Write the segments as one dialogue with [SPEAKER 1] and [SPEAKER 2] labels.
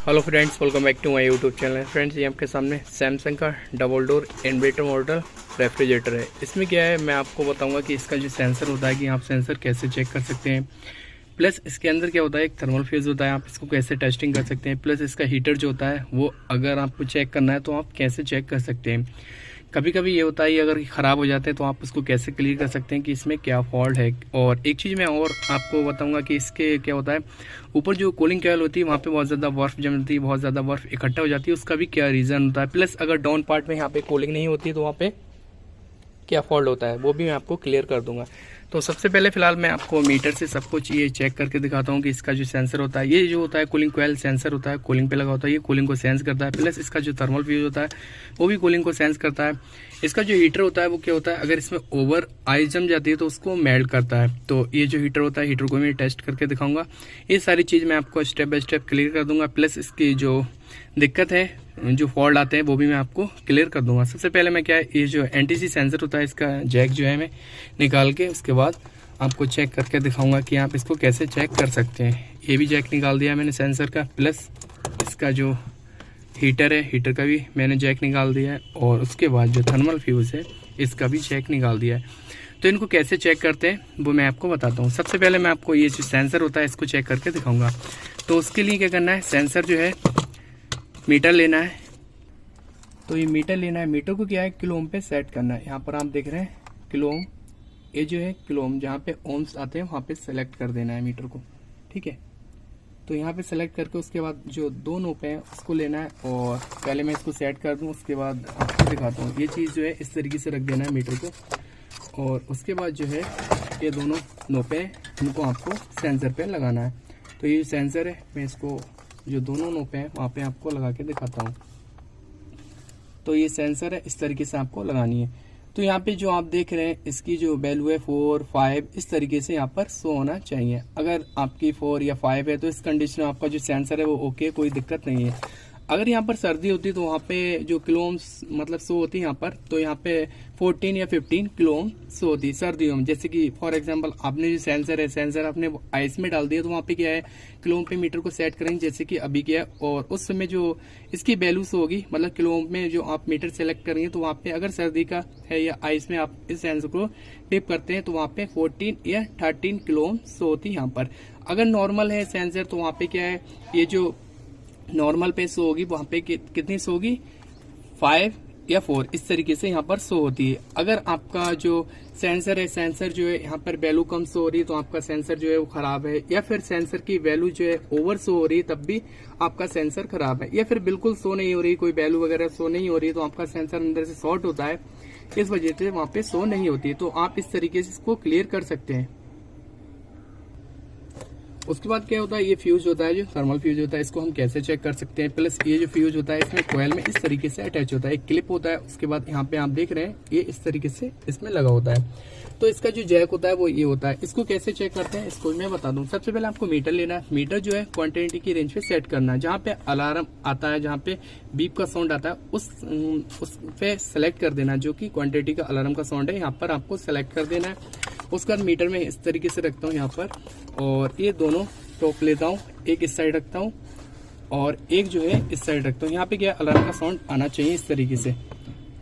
[SPEAKER 1] Hello friends, welcome back to my YouTube channel. Friends, ये आपके सामने सैमसंग का double door inverter model refrigerator है। इसमें क्या है, मैं आपको बताऊंगा कि इसका जो सेंसर होता है कि आप सेंसर कैसे चेक कर सकते हैं, प्लस इसके अंदर क्या होता है, एक थर्मल फ्यूज होता है, आप इसको कैसे टेस्टिंग कर सकते हैं, प्लस इसका हीटर जो होता है वो अगर आपको चेक करना है तो आप कैसे चेक कर सकते हैं। कभी कभी ये होता है अगर ख़राब हो जाते हैं तो आप उसको कैसे क्लियर कर सकते हैं कि इसमें क्या फॉल्ट है। और एक चीज़ मैं और आपको बताऊंगा कि इसके क्या होता है, ऊपर जो कूलिंग कॉइल होती है वहाँ पे बहुत ज़्यादा बर्फ़ जमती है, बहुत ज़्यादा बर्फ़ इकट्ठा हो जाती है, उसका भी क्या रीज़न होता है। प्लस अगर डाउन पार्ट में यहाँ पे कूलिंग नहीं होती है तो वहाँ पे क्या फॉल्ट होता है वो भी मैं आपको क्लियर कर दूंगा। तो सबसे पहले फिलहाल मैं आपको मीटर से सब कुछ ये चेक करके दिखाता हूँ कि इसका जो सेंसर होता है, ये जो होता है कूलिंग कॉइल सेंसर होता है, कूलिंग पे लगा होता है, ये कूलिंग को सेंस करता है। प्लस इसका जो थर्मल फ्यूज होता है वो भी कूलिंग को सेंस करता है। इसका जो हीटर होता है वो क्या होता है, अगर इसमें ओवर आइस जम जाती है तो उसको मेल्ट करता है। तो ये जो हीटर होता है, हीटर को मैं टेस्ट करके दिखाऊंगा। ये सारी चीज़ मैं आपको स्टेप बाय स्टेप क्लियर कर दूंगा। प्लस इसकी जो दिक्कत है, जो फॉल्ट आते हैं वो भी मैं आपको क्लियर कर दूंगा। सबसे पहले मैं क्या है, ये जो एनटीसी सेंसर होता है इसका जैक जो है मैं निकाल के उसके बाद आपको चेक करके दिखाऊंगा कि आप इसको कैसे चेक कर सकते हैं। ये भी जैक निकाल दिया मैंने सेंसर का, प्लस इसका जो हीटर है, हीटर का भी मैंने जैक निकाल दिया है, और उसके बाद जो थर्मल फ्यूज़ है इसका भी जैक निकाल दिया है। तो इनको कैसे चेक करते हैं वो मैं आपको बताता हूँ। सबसे पहले मैं आपको ये जो सेंसर होता है इसको चेक करके दिखाऊँगा। तो उसके लिए क्या करना है, सेंसर जो है मीटर लेना है। तो ये मीटर लेना है, मीटर को क्या है किलो ओम पे सेट करना है। यहाँ पर आप देख रहे हैं किलो ओम, ये जो है किलो ओम, जहाँ पे ओम्स आते हैं वहाँ पे सेलेक्ट कर देना है मीटर को, ठीक है। तो यहाँ पे सेलेक्ट करके उसके बाद जो दो नोप हैं उसको लेना है, और पहले मैं इसको सेट कर दूँ उसके बाद आपको दिखाता हूँ। ये चीज़ जो है इस तरीके से रख देना है मीटर को, और उसके बाद जो है ये दोनों नोपे इनको आपको सेंसर पे लगाना है। तो ये सेंसर है, मैं इसको जो दोनों नोपे हैं वहाँ पे आपको लगा के दिखाता हूँ। तो ये सेंसर है, इस तरीके से आपको लगानी है। तो यहाँ पे जो आप देख रहे हैं इसकी जो वैल्यू है 4, 5 इस तरीके से यहाँ पर शो होना चाहिए। अगर आपकी 4 या 5 है तो इस कंडीशन में आपका जो सेंसर है वो ओके, कोई दिक्कत नहीं है। अगर यहाँ पर सर्दी होती तो वहाँ पे जो किलो ओम मतलब शो होती है यहाँ पर, तो यहाँ पे 14 या 15 किलो ओम शो होती है सर्दियों में। जैसे कि फॉर एग्जांपल आपने जो सेंसर है, सेंसर आपने आइस में डाल दिया तो वहाँ पे क्या है किलो ओम पे मीटर को सेट करेंगे, जैसे कि अभी क्या है, और उस समय जो इसकी वैल्यू शो होगी, मतलब किलो ओम में जो आप मीटर सेलेक्ट करेंगे तो वहाँ पे अगर सर्दी का है या आइस में आप इस सेंसर को टिप करते हैं तो वहाँ पे 14 या 13 किलो ओम शो होती है यहाँ पर। अगर नॉर्मल है सेंसर तो वहाँ पे क्या है, ये जो नॉर्मल पे शो होगी वहाँ पे कितनी शो होगी, 5 या 4 इस तरीके से यहाँ पर शो होती है। अगर आपका जो सेंसर है, सेंसर जो है यहाँ पर वैल्यू कम शो हो रही है तो आपका सेंसर जो है वो खराब है, या फिर सेंसर की वैल्यू जो है ओवर शो हो रही है तब भी आपका सेंसर खराब है, या फिर बिल्कुल शो नहीं हो रही, कोई वैल्यू वगैरह शो नहीं हो रही तो आपका सेंसर अंदर से शॉर्ट होता है, इस वजह से वहाँ पे शो नहीं होती है। तो आप इस तरीके से इसको क्लियर कर सकते हैं। उसके बाद क्या होता है, ये फ्यूज होता है जो थर्मल फ्यूज होता है, इसको हम कैसे चेक कर सकते हैं। प्लस ये जो फ्यूज होता है इसमें कोयल में इस तरीके से अटैच होता है, एक क्लिप होता है, उसके बाद यहाँ पे आप देख रहे हैं ये इस तरीके से इसमें लगा होता है। तो इसका जो जैक होता है वो ये होता है। इसको कैसे चेक करते हैं इसको मैं बता दूं। सबसे पहले आपको मीटर लेना है, मीटर जो है क्वांटिटी की रेंज पे सेट करना है। जहाँ पे अलार्म आता है, जहाँ पे बीप का साउंड आता है उस पे सेलेक्ट कर देना, जो कि क्वांटिटी का अलार्म का साउंड है, यहाँ पर आपको सेलेक्ट कर देना है। उसके बाद मीटर में इस तरीके से रखता हूँ यहाँ पर, और ये दोनों टॉप लेता हूँ, एक इस साइड रखता हूँ और एक जो है इस साइड रखता हूँ। यहाँ पे क्या अलार्म का साउंड आना चाहिए इस तरीके से।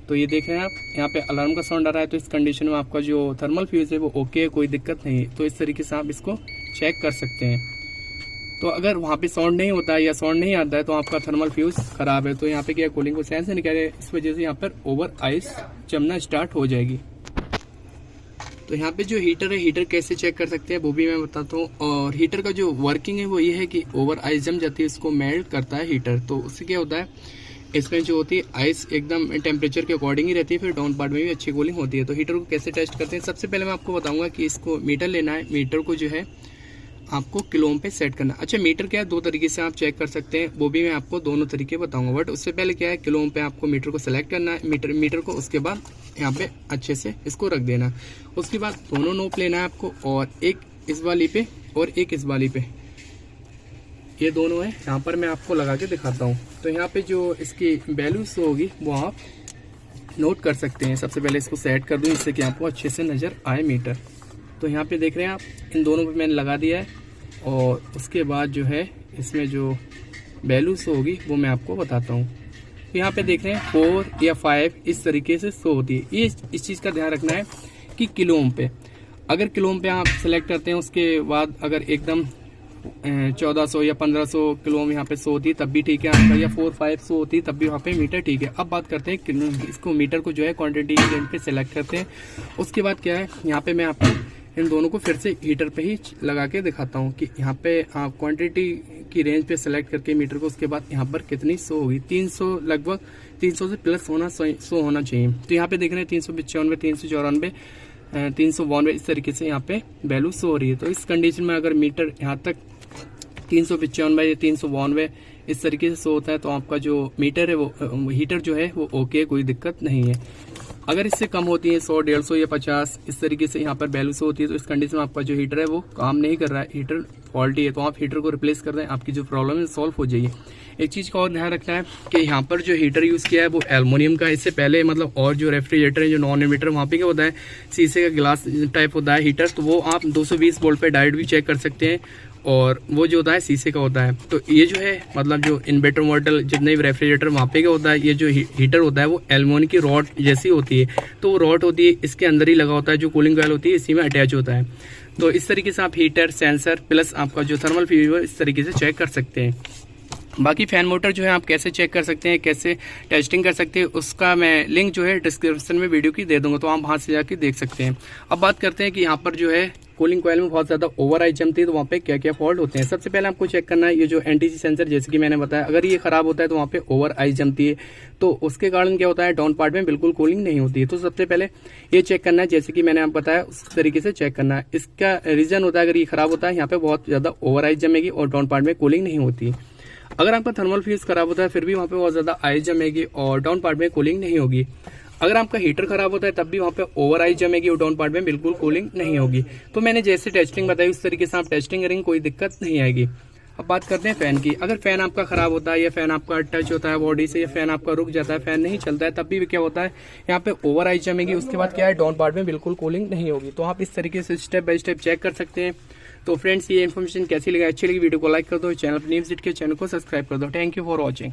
[SPEAKER 1] तो ये देख रहे हैं आप, यहाँ पे अलार्म का साउंड आ रहा है, तो इस कंडीशन में आपका जो थर्मल फ्यूज है वो ओके है, कोई दिक्कत नहीं है। तो इस तरीके से आप इसको चेक कर सकते हैं। तो अगर वहाँ पे साउंड नहीं होता है या साउंड नहीं आता है तो आपका थर्मल फ्यूज खराब है। तो यहाँ पे क्या कूलिंग को सेंस नहीं कर रहे, इस वजह से यहाँ पर ओवर आइस जमना स्टार्ट हो जाएगी। तो यहाँ पे जो हीटर है, हीटर कैसे चेक कर सकते हैं वो भी मैं बताता हूँ। और हीटर का जो वर्किंग है वो ये है कि ओवर आइस जम जाती है, इसको मेल्ट करता है हीटर। तो उससे क्या होता है, इसमें जो होती है आइस एकदम टेम्परेचर के अकॉर्डिंग ही रहती है, फिर डाउन पार्ट में भी अच्छी कूलिंग होती है। तो हीटर को कैसे टेस्ट करते हैं, सबसे पहले मैं आपको बताऊंगा कि इसको मीटर लेना है, मीटर को जो है आपको किलो ओम पे सेट करना। अच्छा, मीटर क्या है, दो तरीके से आप चेक कर सकते हैं, वो भी मैं आपको दोनों तरीके बताऊंगा। बट उससे पहले क्या है, किलो ओम पे आपको मीटर को सेलेक्ट करना है, मीटर को, उसके बाद यहाँ पे अच्छे से इसको रख देना। उसके बाद दोनों नोप लेना है आपको, और एक इस वाली पे और एक इस वाली पे, ये दोनों है। यहाँ पर मैं आपको लगा के दिखाता हूँ। तो यहाँ पे जो इसकी वैल्यू शो होगी वो आप नोट कर सकते हैं। सबसे पहले इसको सेट कर दूँ जिससे कि आपको अच्छे से नज़र आए मीटर। तो यहाँ पे देख रहे हैं आप, इन दोनों पे मैंने लगा दिया है, और उसके बाद जो है इसमें जो वैल्यू शो होगी वो मैं आपको बताता हूँ। तो यहाँ पे देख रहे हैं 4 या 5 इस तरीके से शो होती है। ये इस चीज़ का ध्यान रखना है कि किलो ओम पे, अगर किलो ओम पे आप सेलेक्ट करते हैं उसके बाद अगर एकदम 1400 या 1500 किलो ओम यहाँ पे शो होती है तब भी ठीक है आपका, या 4-5 शो होती है तब भी वहाँ पे मीटर ठीक है। अब बात करते हैं किलो, इसको मीटर को जो है क्वांटिटी की रेंज पे सेलेक्ट करते हैं। उसके बाद क्या है, यहाँ पे मैं आपको इन दोनों को फिर से हीटर पे ही लगा के दिखाता हूँ कि यहाँ पे आप क्वांटिटी की रेंज पे सेलेक्ट करके मीटर को, उसके बाद यहाँ पर कितनी शो होगी। 300 लगभग 300 से प्लस शो होना चाहिए। तो यहाँ पे देख रहे हैं 395, 394, 392 इस तरीके से यहाँ पे वैल्यू शो हो रही है। तो इस कंडीशन में अगर मीटर यहाँ तक 395 या 392 इस तरीके से शो होता है तो आपका जो मीटर है वो हीटर जो है वो ओके, कोई दिक्कत नहीं है। अगर इससे कम होती है 100, 150 या 50 इस तरीके से यहाँ पर वैल्यू शो होती है तो इस कंडीशन में आपका जो हीटर है वो काम नहीं कर रहा है, हीटर फॉल्टी है। तो आप हीटर को रिप्लेस कर दें, आपकी जो प्रॉब्लम है सॉल्व हो जाइए। एक चीज़ का और ध्यान रखना है कि यहाँ पर जो हीटर यूज़ किया है वो एल्युमिनियम का। इससे पहले मतलब और जो रेफ्रिजरेटर है जो नॉन इन्वर्टर वहाँ पे क्या होता है, शीशे का ग्लास टाइप होता है हीटर, तो वो आप 220 वोल्ट पे डायरेक्ट भी चेक कर सकते हैं, और वो जो होता है शीशे का होता है। तो ये जो है मतलब जो इन्वर्टर मॉडल जितने भी रेफ्रिजरेटर वहाँ पे क्या होता है, ये जो हीटर होता है वो एल्युमिनियम की रॉड जैसी होती है। तो वो रॉड होती है इसके अंदर ही लगा होता है, जो कूलिंग कॉइल होती है इसी में अटैच होता है। तो इस तरीके से आप हीटर, सेंसर प्लस आपका जो थर्मल फ्यूज इस तरीके से चेक कर सकते हैं। बाकी फ़ैन मोटर जो है आप कैसे चेक कर सकते हैं, कैसे टेस्टिंग कर सकते हैं, उसका मैं लिंक जो है डिस्क्रिप्शन में वीडियो की दे दूंगा, तो आप वहाँ से जाके देख सकते हैं। अब बात करते हैं कि यहाँ पर जो है कूलिंग कॉइल में बहुत ज़्यादा ओवर आइज जमती है तो वहाँ पे क्या क्या फॉल्ट होते हैं। सबसे पहले आपको चेक करना है ये जो एनटीसी सेंसर, जैसे कि मैंने बताया, अगर ये खराब होता है तो वहाँ पे ओवर आइज जमती है, तो उसके कारण क्या होता है, डाउन पार्ट में बिल्कुल कूलिंग नहीं होती है। तो सबसे पहले ये चेक करना है, जैसे कि मैंने आपको बताया उस तरीके से चेक करना है। इसका रीज़न होता है अगर ये खराब होता है यहाँ पे बहुत ज़्यादा ओवर आइज जमेगी और डाउन पार्ट में कूलिंग नहीं होती। अगर आपका थर्मल फ्यूज खराब होता है फिर भी वहाँ पे बहुत ज़्यादा आइज जमेगी और डाउन पार्ट में कूलिंग नहीं होगी। अगर आपका हीटर खराब होता है तब भी वहाँ पे ओवर आइज जमेगी और डाउन पार्ट में बिल्कुल कूलिंग नहीं होगी। तो मैंने जैसे टेस्टिंग बताई उस तरीके से आप टेस्टिंग करेंगे, कोई दिक्कत नहीं आएगी। अब बात करते हैं फ़ैन की। अगर फ़ैन आपका खराब होता है या फ़ैन आपका टच होता है बॉडी से या फ़ैन आपका रुक जाता है, फ़ैन नहीं चलता है, तब भी क्या होता है यहाँ पे ओवर आइज जमेगी, उसके बाद क्या है डाउन पार्ट में बिल्कुल कूलिंग नहीं होगी। तो आप इस तरीके से स्टेप बाय स्टेप चेक कर सकते हैं। तो फ्रेंड्स ये इन्फॉर्मेशन कैसी लगी, अच्छी लगी वीडियो को लाइक कर दो, चैनल पर न्यू विजिट के चैनल को सब्सक्राइब कर दो। Thank you for watching.